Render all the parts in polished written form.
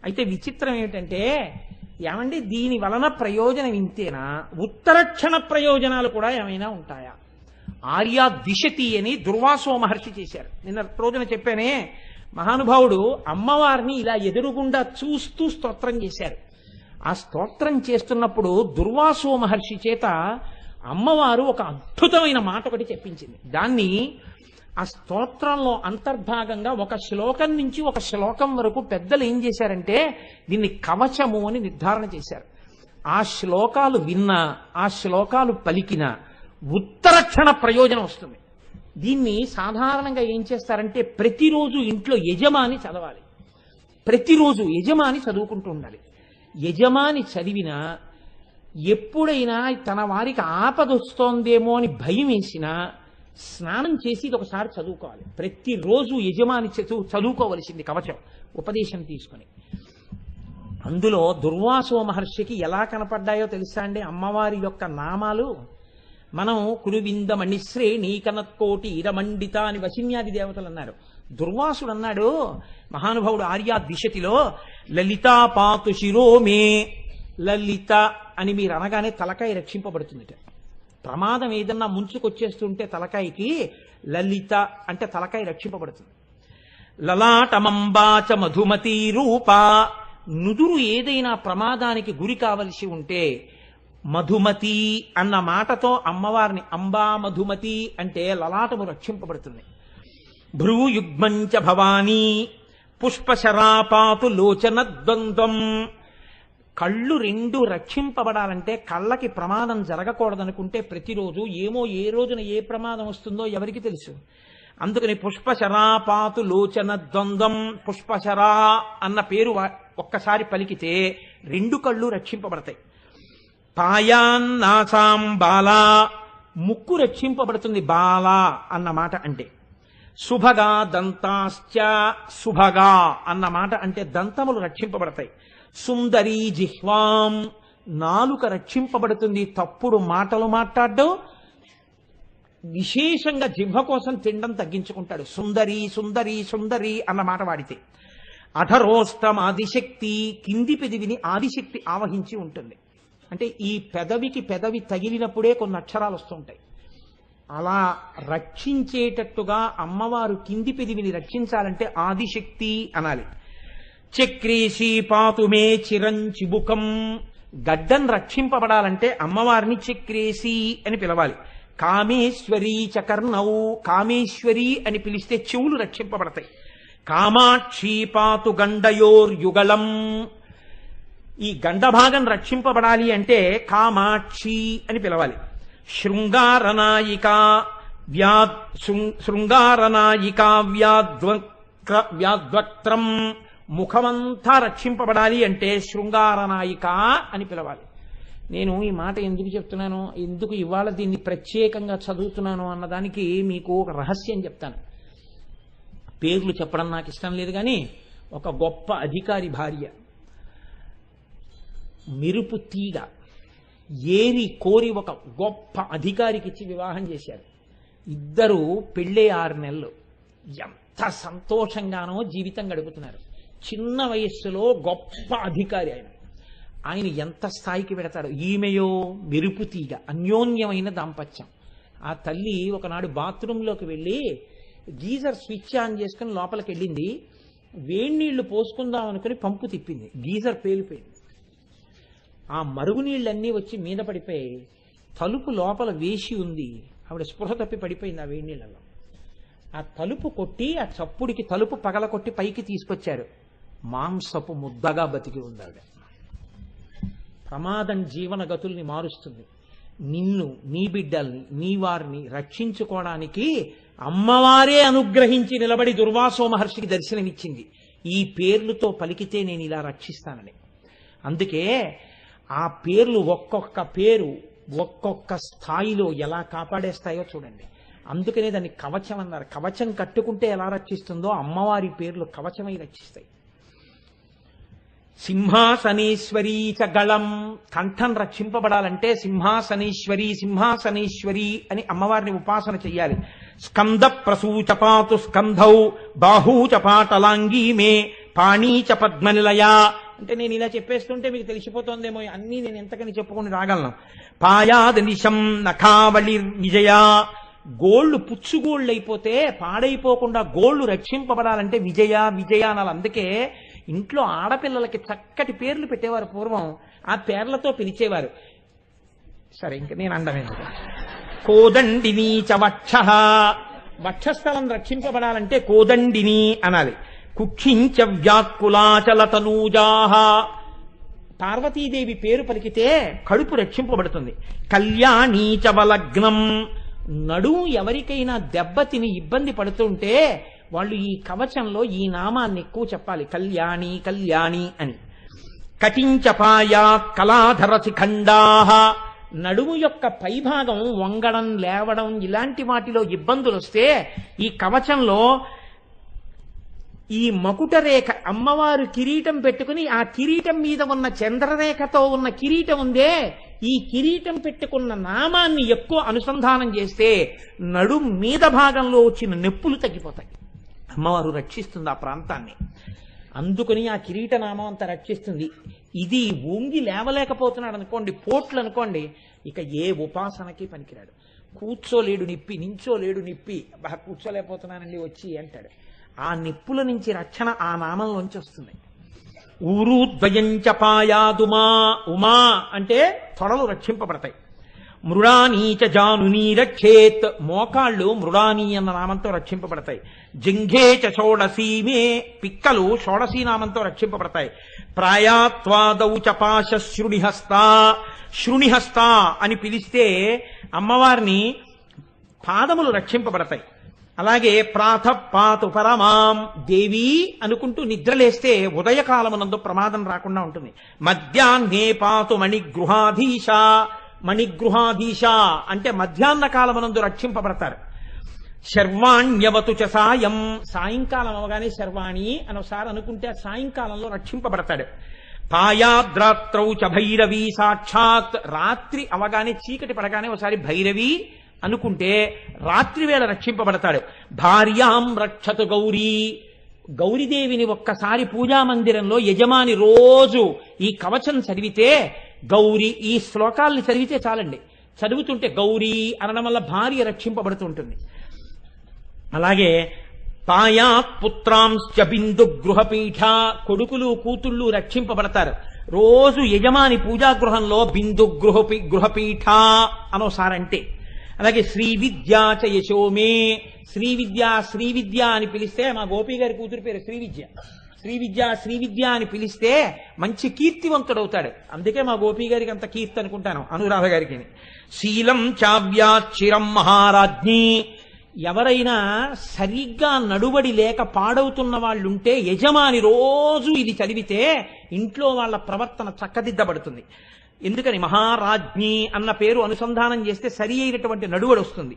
అయితే విచిత్రం ఏమిటంటే, ఏమండి దీని వలన ప్రయోజనం ఇంతేనా, ఉత్తరక్షణ ప్రయోజనాలు కూడా ఏమైనా ఉంటాయా? ఆర్యా దిశతి అని దుర్వాసో మహర్షి చేశారు. నిన్న రోజున చెప్పానే, మహానుభావుడు అమ్మవారిని ఇలా ఎదురుగుండా చూస్తూ స్తోత్రం చేశారు. ఆ స్తోత్రం చేస్తున్నప్పుడు దుర్వాసో మహర్షి చేత అమ్మవారు ఒక అద్భుతమైన మాట ఒకటి చెప్పించింది. దాన్ని ఆ స్తోత్రంలో అంతర్భాగంగా ఒక శ్లోకం నుంచి ఒక శ్లోకం వరకు పెద్దలు ఏం చేశారంటే దీన్ని కవచము అని నిర్ధారణ చేశారు. ఆ శ్లోకాలు విన్నా, ఆ శ్లోకాలు పలికిన ఉత్తరక్షణ ప్రయోజనం వస్తుంది. దీన్ని సాధారణంగా ఏం చేస్తారంటే ప్రతిరోజు ఇంట్లో యజమాని చదవాలి. ప్రతిరోజు యజమాని చదువుకుంటూ ఉండాలి. యజమాని చదివినా ఎప్పుడైనా తన వారికి ఆపదొస్తోందేమో అని భయం వేసినా స్నానం చేసి ఇది ఒకసారి చదువుకోవాలి. ప్రతిరోజు యజమాని చదువుకోవలసింది కవచం, ఉపదేశం తీసుకుని. అందులో దుర్వాసో మహర్షికి ఎలా కనపడ్డాయో తెలుసా అండి అమ్మవారి యొక్క నామాలు? మనం కురువిందమణిశ్రేణీ కనత్కోటి ఇరమండిత అని వశిన్యాది దేవతలు అన్నారు. దుర్వాసుడు అన్నాడు, మహానుభావుడు ఆర్యా దిశతిలో, లలితా పాతు శిరోమే. లలిత అని మీరు అనగానే తలకాయ రక్షింపబడుతుంది. ప్రమాదం ఏదన్నా ముంచుకొచ్చేస్తుంటే తలకాయకి లలిత అంటే తలకాయ రక్షింపబడుతుంది. లలాటమంబాచ మధుమతి రూప. నుదురు ఏదైనా ప్రమాదానికి గురి కావలసి ఉంటే మధుమతి అన్న మాటతో అమ్మవారిని అంబా మధుమతి అంటే లలాటము రక్షింపబడుతుంది. భ్రూయుగ్మంచ భవానీ పుష్పశరాపాతు లోచన ద్వంద్వం. కళ్ళు రెండు రక్షింపబడాలంటే, కళ్ళకి ప్రమాదం జరగకూడదనుకుంటే ప్రతిరోజు ఏమో ఏ రోజున ఏ ప్రమాదం వస్తుందో ఎవరికి తెలుసు. అందుకని పుష్పశరాపాతు లోచన ద్వంద్వం, పుష్పశరా అన్న పేరు ఒక్కసారి పలికితే రెండు కళ్ళు రక్షింపబడతాయి. పాయాన్నాసాం బాలా, ముక్కు రక్షింపబడుతుంది బాలా అన్న మాట అంటే. శుభగా దంతాశ్చ, శుభగా అన్న మాట అంటే దంతములు రక్షింపబడతాయి. సుందరీ జిహ్వాం, నాలుక రక్షింపబడుతుంది, తప్పుడు మాటలు మాట్లాడడం, విశేషంగా జిహ్వ కోసం తినడం తగ్గించుకుంటాడు. సుందరి సుందరి సుందరి అన్న మాట వాడితే. అధరోష్టం ఆదిశక్తి, కింది పెదవిని ఆదిశక్తి ఆవహించి ఉంటుంది. అంటే ఈ పెదవికి పెదవి తగిలినప్పుడే కొన్ని అక్షరాలు వస్తుంటాయి. అలా రక్షించేటట్టుగా అమ్మవారు కింది పెదవిని రక్షించాలంటే ఆదిశక్తి అనాలి. చక్రేశీ పాతుమే చిరంచిబుకం, గడ్డం రక్షింపబడాలంటే అమ్మవారిని చక్రేశీ అని పిలవాలి. కామేశ్వరీ చకర్ణౌ, కామేశ్వరి అని పిలిస్తే చెవులు రక్షింపబడతాయి. కామాక్షీ పాతు గండయోర్యుగళం, ఈ గండభాగం రక్షింపబడాలి అంటే కామాక్షి అని పిలవాలి. శృంగారనాయిక శృంగారనాయిక వ్యాద్వక్త్రం, ముఖమంతా రక్షింపబడాలి అంటే శృంగారనాయిక అని పిలవాలి. నేను ఈ మాట ఎందుకు చెప్తున్నాను, ఎందుకు ఇవాళ దీన్ని ప్రత్యేకంగా చదువుతున్నాను అన్నదానికి మీకు ఒక రహస్యం చెప్తాను. పేర్లు చెప్పడం నాకు ఇష్టం లేదు, కానీ ఒక గొప్ప అధికారి భార్య మెరుపు తీగ ఏరి కోరి ఒక గొప్ప అధికారికి ఇచ్చి వివాహం చేశారు. ఇద్దరు పెళ్ళే 6 నెలలు ఎంత సంతోషంగానో జీవితం గడుపుతున్నారు. చిన్న వయస్సులో గొప్ప అధికారి ఆయన ఎంత స్థాయికి పెడతాడు. ఈమెయో మెరుపు తీగ, అన్యోన్యమైన దాంపత్యం. ఆ తల్లి ఒకనాడు బాత్రూంలోకి వెళ్ళి గీజర్ స్విచ్ ఆన్ చేసుకుని లోపలికి వెళ్ళింది. వేడినీళ్లు పోసుకుందాం అనుకుని పంపు తిప్పింది, గీజర్ పేలిపోయింది. ఆ మరుగునీళ్ళన్నీ వచ్చి మీద పడిపోయి తలుపు లోపల వేసి ఉంది. ఆవిడ స్పృహ తప్పి పడిపోయింది ఆ వేడినీళ్ళలో. ఆ తలుపు కొట్టి ఆ చప్పుడికి తలుపు పగల కొట్టి పైకి తీసుకొచ్చారు. మాంసపు ముద్దగా బతికి ఉంది ఆవిడ. ప్రమాదం జీవన గతుల్ని మారుస్తుంది. నిన్ను, నీ బిడ్డల్ని, నీ వారిని రక్షించుకోవడానికి అమ్మవారే అనుగ్రహించి నిలబడి దుర్వాసో మహర్షికి దర్శనమిచ్చింది. ఈ పేర్లతో పలికితే నేను ఇలా రక్షిస్తానని. అందుకే ఆ పేర్లు ఒక్కొక్క పేరు ఒక్కొక్క స్థాయిలో ఎలా కాపాడేస్తాయో చూడండి. అందుకనే దాన్ని కవచం అన్నారు. కవచం కట్టుకుంటే ఎలా రక్షిస్తుందో అమ్మవారి పేర్లు కవచమై రక్షిస్తాయి. సింహాసనేశ్వరీ చ గళం, కంఠం రక్షింపబడాలంటే సింహాసనేశ్వరి సింహాసనేశ్వరి అని అమ్మవారిని ఉపాసన చెయ్యాలి. స్కంద ప్రసూచపాతు స్కంధౌ బాహూచపాటలాంగీ మే పాణీచ పద్మనిలయ. అంటే నేను ఇలా చెప్పేస్తుంటే మీకు తెలిసిపోతుందేమో, అన్నీ నేను ఎంతకని చెప్పుకొని రాగలను. పాయాదనిశం నఖావళి విజయ. గోళ్లు పుచ్చుగోళ్ళు అయిపోతే పాడైపోకుండా గోళ్లు రక్షింపబడాలంటే విజయ విజయ అనాలి. అందుకే ఇంట్లో ఆడపిల్లలకి చక్కటి పేర్లు పెట్టేవారు పూర్వం. ఆ పేర్లతో పిలిచేవారు. సరే, ఇంక నేను అండమేందుకు. కోదండిని చ వక్ష. వక్షస్థలం రక్షింపబడాలంటే కోదండిని అనాలి. కుక్షించ వ్యాకులాచల తనూజాహ. పార్వతీదేవి పేరు పలికితే కడుపు రక్షింపబడుతుంది. కళ్యాణీ చ వలగ్నం. నడుము ఎవరికైనా దెబ్బతిని ఇబ్బంది పడుతుంటే వాళ్ళు ఈ కవచంలో ఈ నామాన్ని ఎక్కువ చెప్పాలి, కళ్యాణి కళ్యాణి అని. కటించపాయా కళాధర శిఖండాహ. నడుము యొక్క పైభాగం వంగడం లేవడం ఇలాంటి వాటిలో ఇబ్బందులు వస్తే ఈ కవచంలో ఈ మకుట రేఖ, అమ్మవారు కిరీటం పెట్టుకుని ఆ కిరీటం మీద ఉన్న చంద్రరేఖతో ఉన్న కిరీటం ఉందే, ఈ కిరీటం పెట్టుకున్న నామాన్ని ఎక్కువ అనుసంధానం చేస్తే నడుం మీద భాగంలో వచ్చిన నొప్పులు తగ్గిపోతాయి. అమ్మవారు రక్షిస్తుంది ఆ ప్రాంతాన్ని. అందుకని ఆ కిరీట నామం అంతా రక్షిస్తుంది. ఇది వంగి లేవలేకపోతున్నాడు అనుకోండి, పోట్లు అనుకోండి, ఇక ఏ ఉపాసనకి పనికిరాడు. కూర్చోలేడు నిప్పి, నించోలేడు నిప్పి, కూర్చోలేకపోతున్నానండి వచ్చి అంటాడు. ఆ నిప్పుల నుంచి రక్షణ ఆ నామంలోంచి వస్తుంది. ఊరు ద్వయంచపాయాదుమా. ఉమా అంటే తొడలు రక్షింపబడతాయి. మృడానీచ జానునీ రక్షేత్. మోకాళ్ళు మృడానీ అన్న నామంతో రక్షింపబడతాయి. జింఘేచ షోడసీమే. పిక్కలు షోడసీ నామంతో రక్షింపబడతాయి. ప్రాయాత్వాదౌ చపాశ శృణిహస్త. శృణిహస్త అని పిలిస్తే అమ్మవారిని పాదములు రక్షింపబడతాయి. అలాగే ప్రాతపాతు పరమాం దేవి అనుకుంటూ నిద్రలేస్తే ఉదయకాలమునందు ప్రమాదం రాకుండా ఉంటుంది. మధ్యాహ్నే పాతు మణిగృహాధీశ. మణిగృహాధీశ అంటే మధ్యాహ్న కాలమునందు రక్షింపబడతారు. శర్వాణ్యవతు చ సాయం. సాయంకాలం అవగానే శర్వాణి అని ఒకసారి అనుకుంటే ఆ సాయంకాలంలో రక్షింపబడతాడు. పాయాద్రాత్రౌ చ భైరవి సాక్షాత్. రాత్రి అవగానే చీకటి పడగానే ఒకసారి భైరవి అనుకుంటే రాత్రి వేళ రక్షింపబడతాడు. భార్యాం రక్షతు గౌరీ. గౌరీదేవిని ఒక్కసారి పూజామందిరంలో యజమాని రోజు ఈ కవచం చదివితే, గౌరీ ఈ శ్లోకాల్ని చదివితే చాలండి, చదువుతుంటే గౌరీ అనడం వల్ల భార్య రక్షింపబడుతుంటుంది. అలాగే పాయాత్ పుత్రాంశ్చ బిందు గృహపీఠ. కొడుకులు కూతుళ్ళు రక్షింపబడతారు. రోజు యజమాని పూజాగృహంలో బిందు గృహపీఠ అనోసారంటే. అలాగే శ్రీ విద్యాచ యశోమే. శ్రీ విద్య అని పిలిస్తే, మా గోపి గారి కూతురు పేరు శ్రీ విద్య అని పిలిస్తే మంచి కీర్తివంతుడవుతాడు. అందుకే మా గోపి గారికి అంత కీర్తి అనుకుంటాను, అనురాధ గారికి. శీలం చావ్యాచిరం మహారాజ్ఞి. ఎవరైనా సరిగ్గా నడుబడి లేక పాడవుతున్న వాళ్ళుంటే యజమాని రోజు ఇది చదివితే ఇంట్లో వాళ్ళ ప్రవర్తన చక్కదిద్దబడుతుంది. ఎందుకని మహారాజ్ఞి అన్న పేరు అనుసంధానం చేస్తే సరి అయినటువంటి నడువడి వస్తుంది.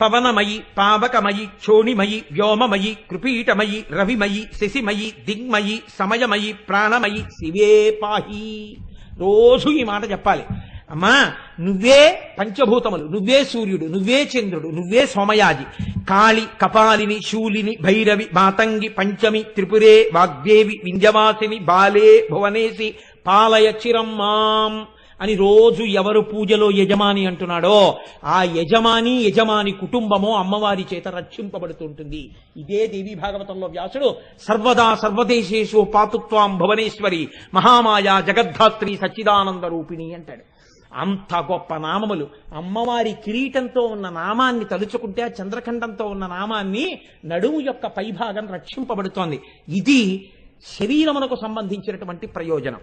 పవనమయి పావకమయి క్షోణిమయి వ్యోమమయి కృపీటమయి రవిమయి శశిమయి దిగ్మయి సమయమయి ప్రాణమయి శివే పాహి. రోజు ఈ మాట చెప్పాలి. అమ్మా నువ్వే పంచభూతములు, నువ్వే సూర్యుడు, నువ్వే చంద్రుడు, నువ్వే సోమయాజి. కాళి కపాలిని శూలిని భైరవి మాతంగి పంచమి త్రిపురే వాగ్దేవి వింధ్యవాసిని బాలే భువనేసి పాలయ చిరమ్మాం అని రోజు ఎవరు పూజలో యజమాని అంటున్నాడో ఆ యజమాని కుటుంబమో అమ్మవారి చేత రక్షింపబడుతుంటుంది. ఇదే దేవీ భాగవతంలో వ్యాసుడు సర్వదా సర్వదేశేషు పాతుత్వాం భువనేశ్వరి మహామాయా జగద్ధాత్రి సచ్చిదానంద రూపిణి అంటాడు. అంత గొప్ప నామములు. అమ్మవారి కిరీటంతో ఉన్న నామాన్ని తలుచుకుంటే ఆ చంద్రఖండంతో ఉన్న నామాన్ని నడుము యొక్క పైభాగం రక్షింపబడుతోంది. ఇది శరీరమునకు సంబంధించినటువంటి ప్రయోజనం.